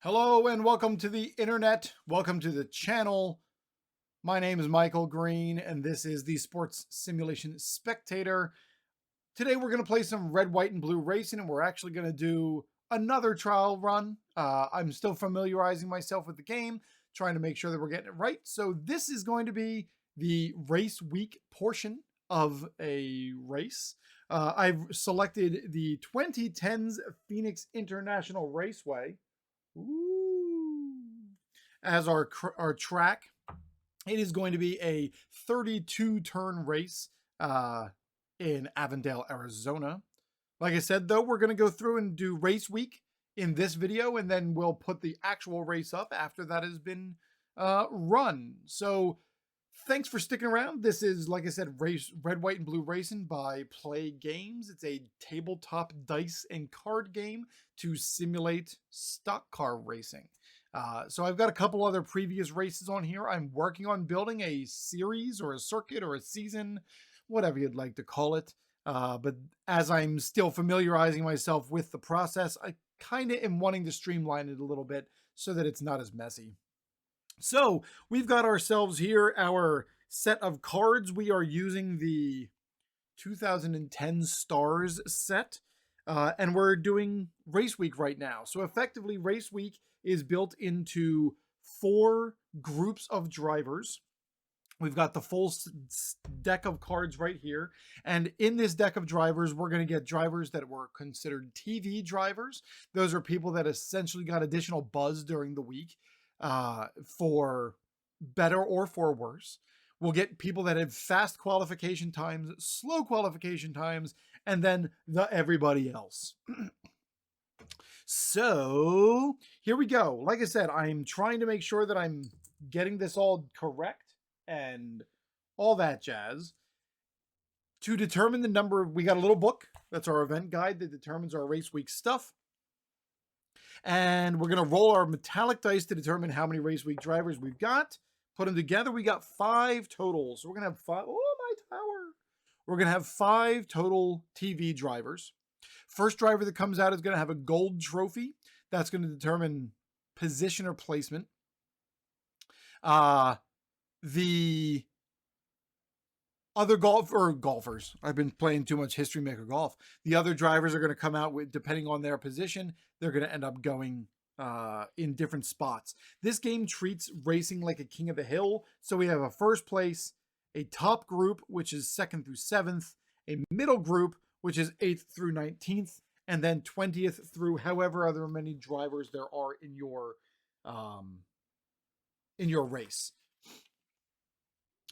Hello and welcome to the internet. Welcome to the channel. My name is Michael Green and this is the Sports Simulation Spectator. Today we're going to play some red, white, and blue racing and we're actually going to do another trial run. I'm still familiarizing myself with the game, trying to make sure that we're getting it right. So this is going to be the race week portion of a race. I've selected the 2010s Phoenix International Raceway. Ooh. As our track. It is going to be a 32 turn race in Avondale, Arizona. Like I said, though, we're going to go through and do race week in this video, and then we'll put the actual race up after that has been run. So thanks for sticking around. This is, like I said, Red, White, and Blue Racing by Play Games. It's a tabletop dice and card game to simulate stock car racing. So I've got a couple other previous races on here. I'm working on building a series or a circuit or a season, whatever you'd like to call it. But as I'm still familiarizing myself with the process, I kind of am wanting to streamline it a little bit so that it's not as messy. So we've got ourselves here our set of cards. We are using the 2010 Stars set, and we're doing Race Week right now. So effectively, Race Week is built into 4 groups of drivers. We've got the full deck of cards right here. And in this deck of drivers, we're going to get drivers that were considered TV drivers. Those are people that essentially got additional buzz during the week for better or for worse. We'll get people that have fast qualification times, slow qualification times, and then the everybody else. So here we go. Like I said, I'm trying to make sure that I'm getting this all correct and all that jazz. To determine the number, we got a little book. That's our event guide that determines our race week stuff. And we're going to roll our metallic dice to determine how many race week drivers we've got. Put them together. We got 5 total. So we're going to have 5. Oh, my tower. We're going to have 5 total TV drivers. First driver that comes out is going to have a gold trophy. That's going to determine position or placement. The other golfers, I've been playing too much History Maker Golf. The other drivers are going to come out with, depending on their position, they're going to end up going in different spots. This game treats racing like a king of the hill. So we have a first place, a top group, which is 2nd through 7th, a middle group, which is 8th through 19th, and then 20th through however other many drivers there are in your race.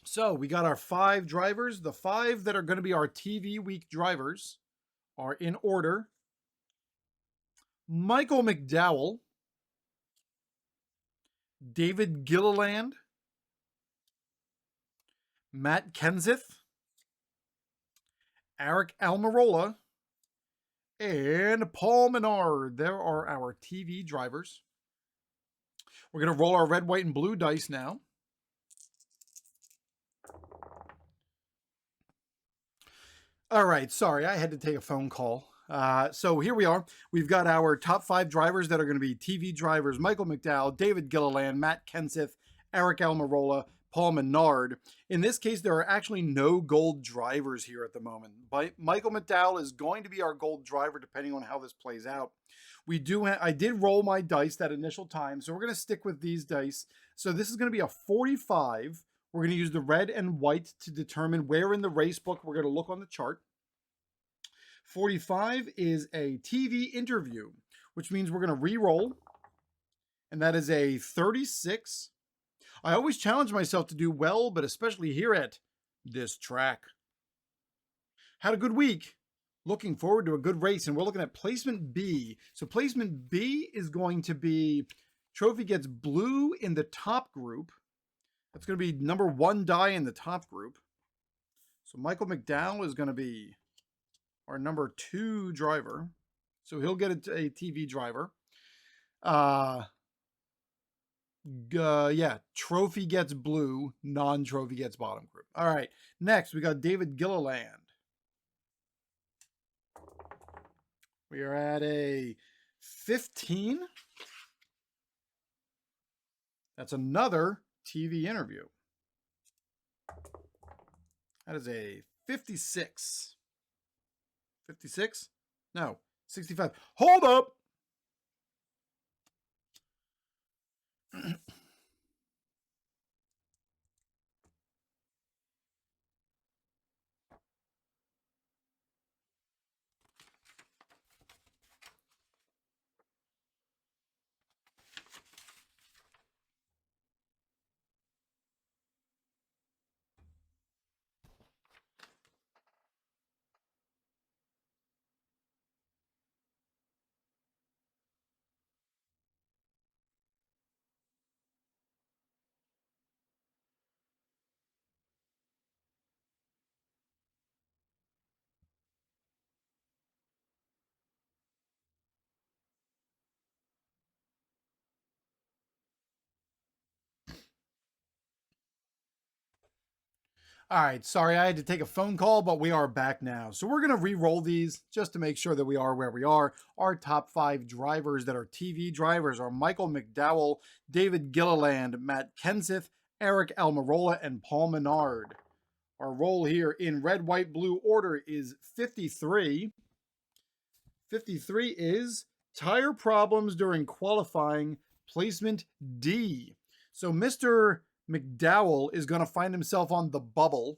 So we got our 5 drivers. The 5 that are going to be our TV week drivers are in order: Michael McDowell, David Gilliland, Matt Kenseth, Eric Almirola, and Paul Menard. There are our TV drivers. We're going to roll our red, white, and blue dice now. All right, sorry, I had to take a phone call. So here we are. We've got our top 5 drivers that are going to be TV drivers: Michael McDowell, David Gilliland, Matt Kenseth, Eric Almirola, Paul Menard. In this case, there are actually no gold drivers here at the moment. But Michael McDowell is going to be our gold driver depending on how this plays out. I did roll my dice that initial time, so we're going to stick with these dice. So this is going to be a 45. We're going to use the red and white to determine where in the race book we're going to look on the chart. 45 is a TV interview, which means we're going to re-roll, and that is a 36. I always challenge myself to do well, but especially here at this track. Had a good week. Looking forward to a good race, and we're looking at placement B. So placement B is going to be trophy gets blue in the top group. That's going to be number 1 die in the top group. So Michael McDowell is going to be our number 2 driver. So he'll get a TV driver. Yeah, trophy gets blue, non-trophy gets bottom group. All right, next we got David Gilliland. We are at a 15. That's another TV interview. That is a 56. 56? No, 65. Hold up! All right, sorry, I had to take a phone call, but we are back now. So we're going to re-roll these just to make sure that we are where we are. Our top 5 drivers that are TV drivers are Michael McDowell, David Gilliland, Matt Kenseth, Eric Almirola, and Paul Menard. Our roll here in red, white, blue order is 53. 53 is tire problems during qualifying, placement D. So Mr. McDowell is going to find himself on the bubble.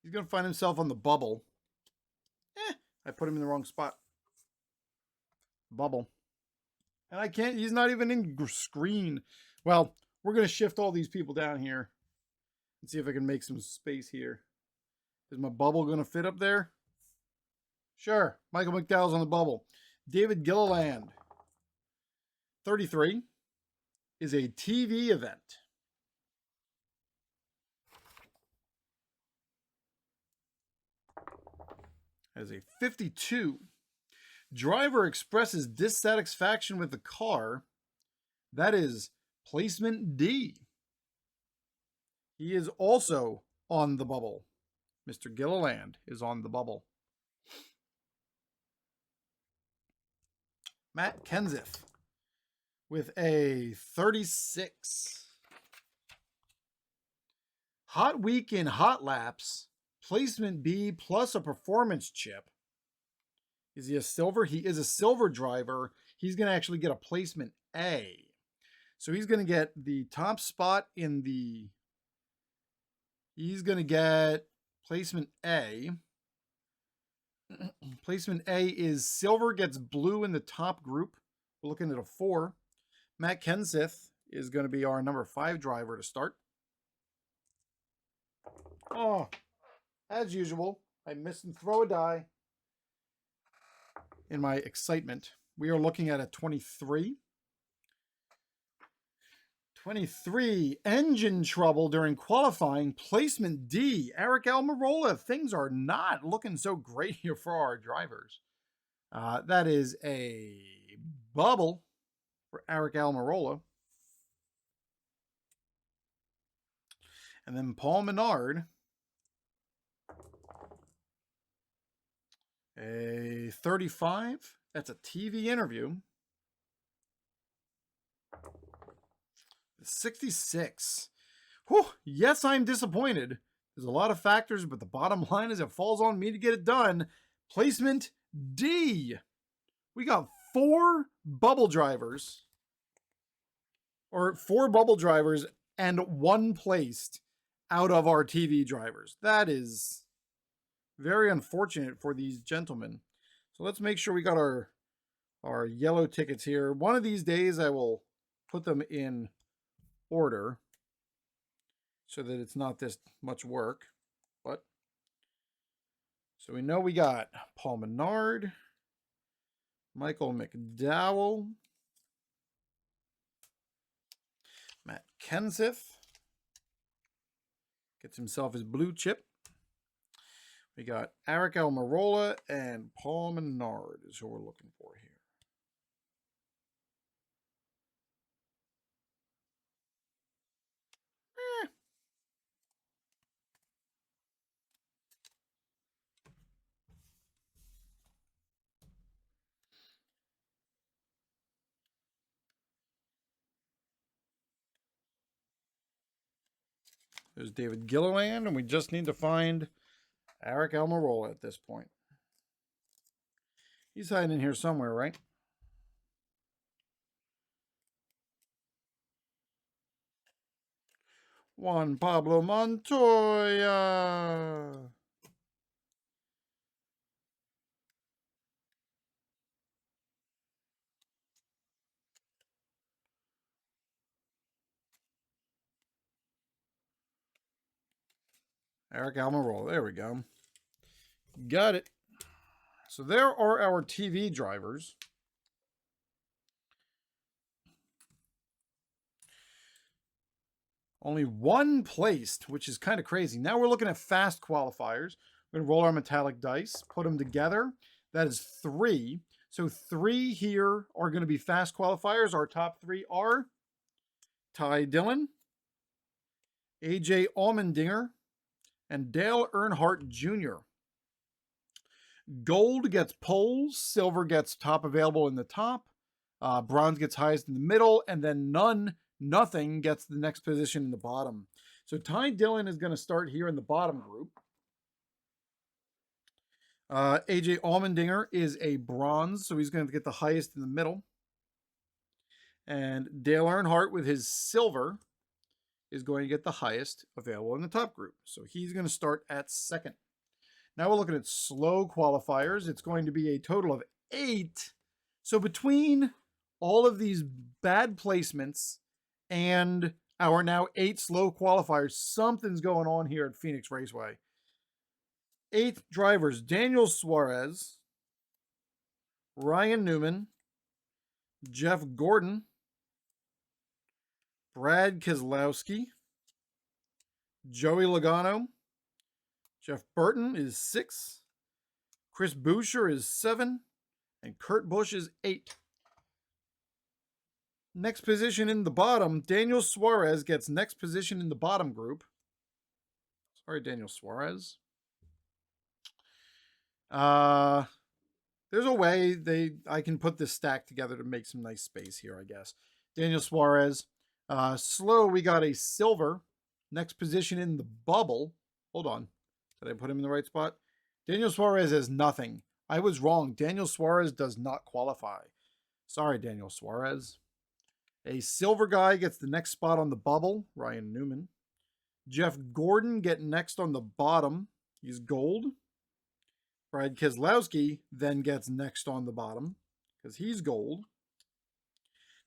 He's going to find himself on the bubble. I put him in the wrong spot. Bubble. And I can't, he's not even in screen. Well, we're going to shift all these people down here and see if I can make some space here. Is my bubble going to fit up there? Sure. Michael McDowell's on the bubble. David Gilliland, 33, is a TV event. As a 52, driver expresses dissatisfaction with the car. That is placement D. He is also on the bubble. Mr. Gilliland is on the bubble. Matt Kenseth with a 36. Hot week in hot laps. Placement B plus a performance chip. Is he a silver? He is a silver driver. He's going to actually get a placement A. So he's going to get the top spot in the... He's going to get placement A. Placement A is silver gets blue in the top group. We're looking at a 4. Matt Kenseth is going to be our number 5 driver to start. Oh, as usual, I miss and throw a die. In my excitement, we are looking at a 23. 23, engine trouble during qualifying, placement D, Eric Almirola. Things are not looking so great here for our drivers. That is a bubble for Eric Almirola. And then Paul Menard, a 35. That's a TV interview. 66. Whew, yes, I'm disappointed. There's a lot of factors, but the bottom line is it falls on me to get it done. Placement D. We got 4 bubble drivers. Or 4 bubble drivers and 1 placed out of our TV drivers. That is very unfortunate for these gentlemen. So let's make sure we got our yellow tickets here. One of these days I will put them in order so that it's not this much work. But so we know we got Paul Menard, Michael McDowell, Matt Kenseth gets himself his blue chip. We got Eric Almirola and Paul Menard is who we're looking for here. There's David Gilliland, and we just need to find Eric Almirola at this point. He's hiding in here somewhere, right? Juan Pablo Montoya. Eric Almirola. There we go. Got it. So there are our TV drivers. Only one placed, which is kind of crazy. Now we're looking at fast qualifiers. We're going to roll our metallic dice, put them together. That is 3. So 3 here are going to be fast qualifiers. Our top 3 are Ty Dillon, AJ Allmendinger, and Dale Earnhardt Jr. Gold gets poles, silver gets top available in the top, bronze gets highest in the middle, and then nothing gets the next position in the bottom. So Ty Dillon is going to start here in the bottom group. AJ Allmendinger is a bronze, so he's going to get the highest in the middle. And Dale Earnhardt with his silver is going to get the highest available in the top group. So he's going to start at second. Now we're looking at slow qualifiers. It's going to be a total of 8. So between all of these bad placements and our now 8 slow qualifiers, something's going on here at Phoenix Raceway. 8 drivers: Daniel Suarez, Ryan Newman, Jeff Gordon, Brad Keselowski, Joey Logano. Jeff Burton is 6. Chris Buescher is 7. And Kurt Busch is 8. Next position in the bottom, Daniel Suarez gets next position in the bottom group. Sorry, Daniel Suarez. There's a way I can put this stack together to make some nice space here, I guess. Daniel Suarez. Slow, we got a silver. Next position in the bubble. Hold on. Did I put him in the right spot? Daniel Suarez has nothing. I was wrong. Daniel Suarez does not qualify. Sorry, Daniel Suarez. A silver guy gets the next spot on the bubble. Ryan Newman. Jeff Gordon get next on the bottom. He's gold. Brad Keselowski then gets next on the bottom because he's gold.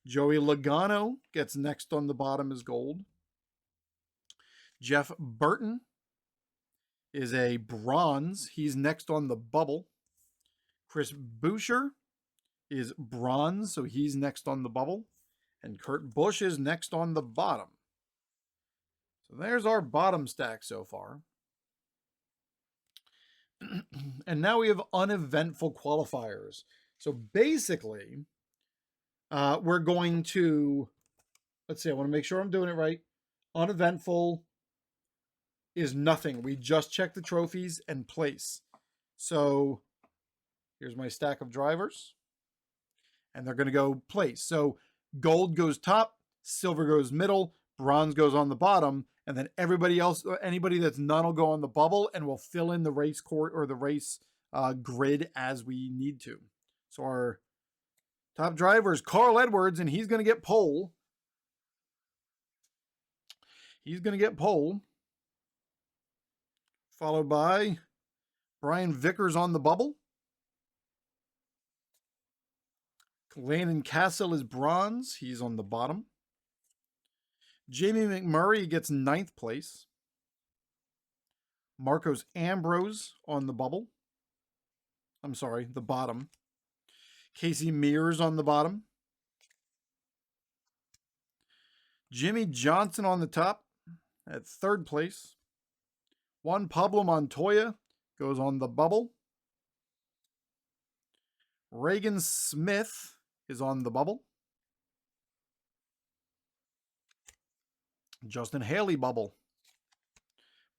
Joey Logano gets next on the bottom as gold. Jeff Burton is a bronze. He's next on the bubble. Chris Buescher is bronze, so he's next on the bubble. And Kurt Busch is next on the bottom. So there's our bottom stack so far. And now we have uneventful qualifiers. So basically, we're going to, let's see, I want to make sure I'm doing it right. Uneventful is nothing. We just check the trophies and place. So here's my stack of drivers. And they're going to go place. So gold goes top, silver goes middle, bronze goes on the bottom, and then everybody else, anybody that's none will go on the bubble, and we'll fill in the race court or the race grid as we need to. So our top driver is Carl Edwards, and he's going to get pole. He's going to get pole. Followed by Brian Vickers on the bubble. Landon Castle is bronze. He's on the bottom. Jamie McMurray gets 9th place. Marcos Ambrose on the bubble. I'm sorry, the bottom. Casey Mears on the bottom. Jimmy Johnson on the top at 3rd place. Juan Pablo Montoya goes on the bubble. Reagan Smith is on the bubble. Justin Haley bubble.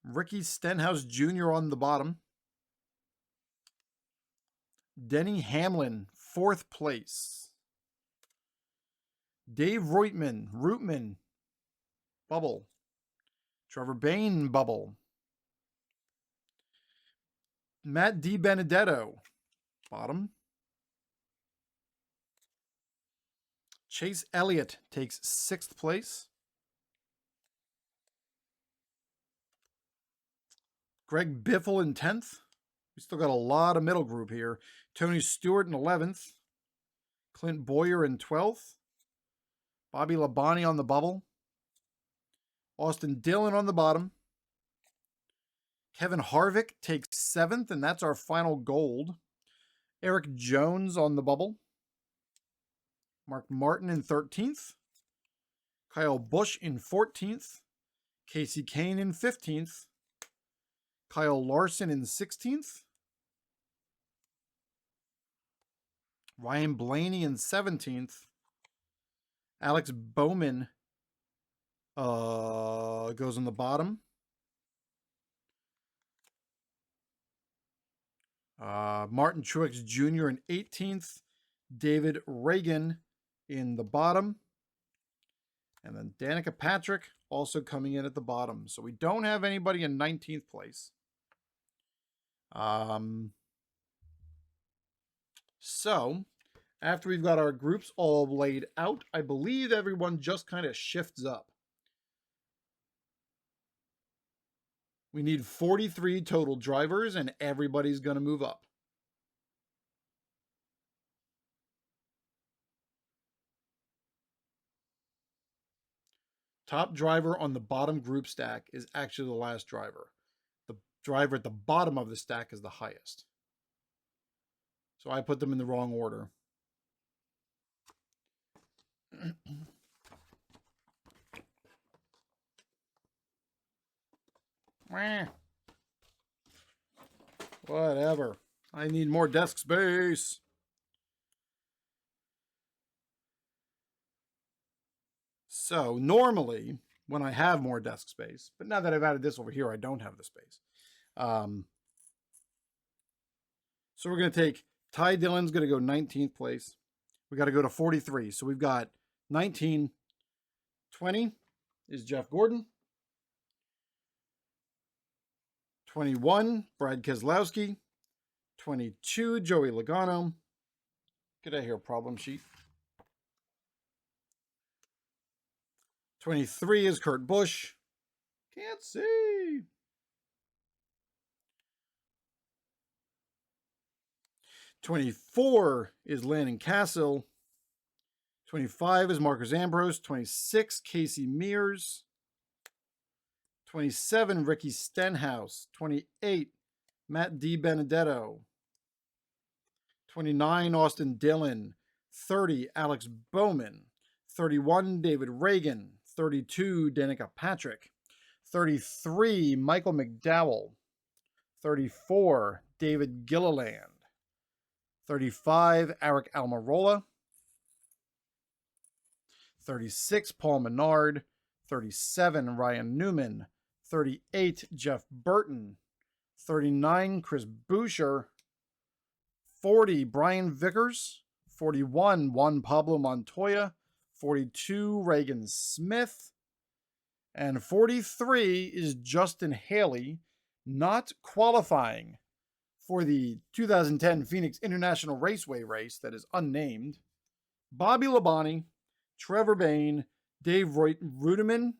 Ricky Stenhouse Jr. on the bottom. Denny Hamlin, 4th place. Dave Rootman, bubble. Trevor Bayne bubble. Matt DiBenedetto, bottom. Chase Elliott takes 6th place. Greg Biffle in 10th. We still got a lot of middle group here. Tony Stewart in 11th. Clint Boyer in 12th. Bobby Labonte on the bubble. Austin Dillon on the bottom. Kevin Harvick takes 7th, and that's our final gold. Eric Jones on the bubble. Mark Martin in 13th. Kyle Busch in 14th. Casey Kane in 15th. Kyle Larson in 16th. Ryan Blaney in 17th. Alex Bowman goes on the bottom. Martin Truex Jr. in 18th. David Reagan in the bottom. And then Danica Patrick also coming in at the bottom. So we don't have anybody in 19th place. So after we've got our groups all laid out, I believe everyone just kind of shifts up. We need 43 total drivers, and everybody's going to move up. Top driver on the bottom group stack is actually the last driver. The driver at the bottom of the stack is the highest. So I put them in the wrong order. Whatever. I need more desk space. So normally when I have more desk space, but now that I've added this over here, I don't have the space. So we're going to take Ty Dillon's going to go 19th place. We got to go to 43. So we've got 19, 20 is Jeff Gordon. 21, Brad Keselowski. 22, Joey Logano. Get out of here, problem sheet. 23 is Kurt Busch. Can't see. 24 is Landon Castle. 25 is Marcus Ambrose. 26, Casey Mears. 27, Ricky Stenhouse. 28, Matt DiBenedetto. 29, Austin Dillon. 30, Alex Bowman. 31, David Reagan. 32, Danica Patrick. 33, Michael McDowell. 34, David Gilliland. 35, Eric Almirola. 36, Paul Menard. 37, Ryan Newman. 38, Jeff Burton. 39, Chris Buescher. 40, Brian Vickers. 41, Juan Pablo Montoya. 42, Reagan Smith. And 43 is Justin Haley, not qualifying for the 2010 Phoenix International Raceway race that is unnamed. Bobby Labonte, Trevor Bayne, Dave Rudiman,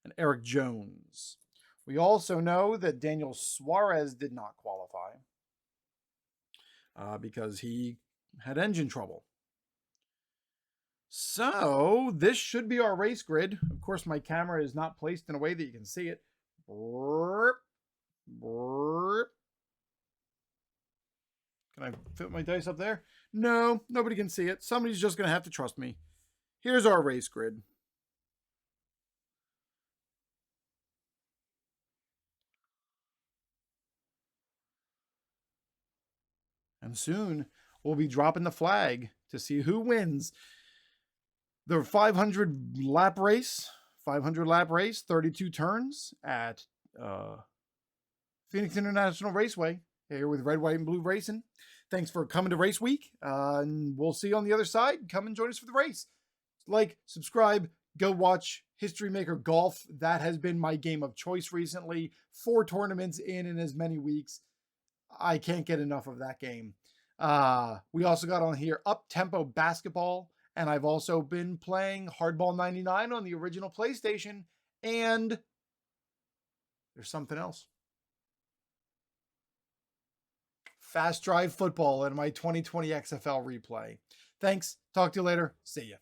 and Eric Jones. We also know that Daniel Suarez did not qualify because he had engine trouble. So this should be our race grid. Of course, my camera is not placed in a way that you can see it. Can I fit my dice up there? No, nobody can see it. Somebody's just going to have to trust me. Here's our race grid. And soon we'll be dropping the flag to see who wins the 500 lap race, 32 turns at Phoenix International Raceway here with Red, White, and Blue Racing. Thanks for coming to Race Week, and we'll see you on the other side. Come and join us for the race. Like, subscribe, Go watch History Maker Golf. That has been my game of choice recently. 4 tournaments in as many weeks. I can't get enough of that game. We also got on here Up Tempo Basketball, and I've also been playing Hardball 99 on the original PlayStation, and there's something else. Fast Drive Football in my 2020 XFL replay. Thanks. Talk to you later. See ya.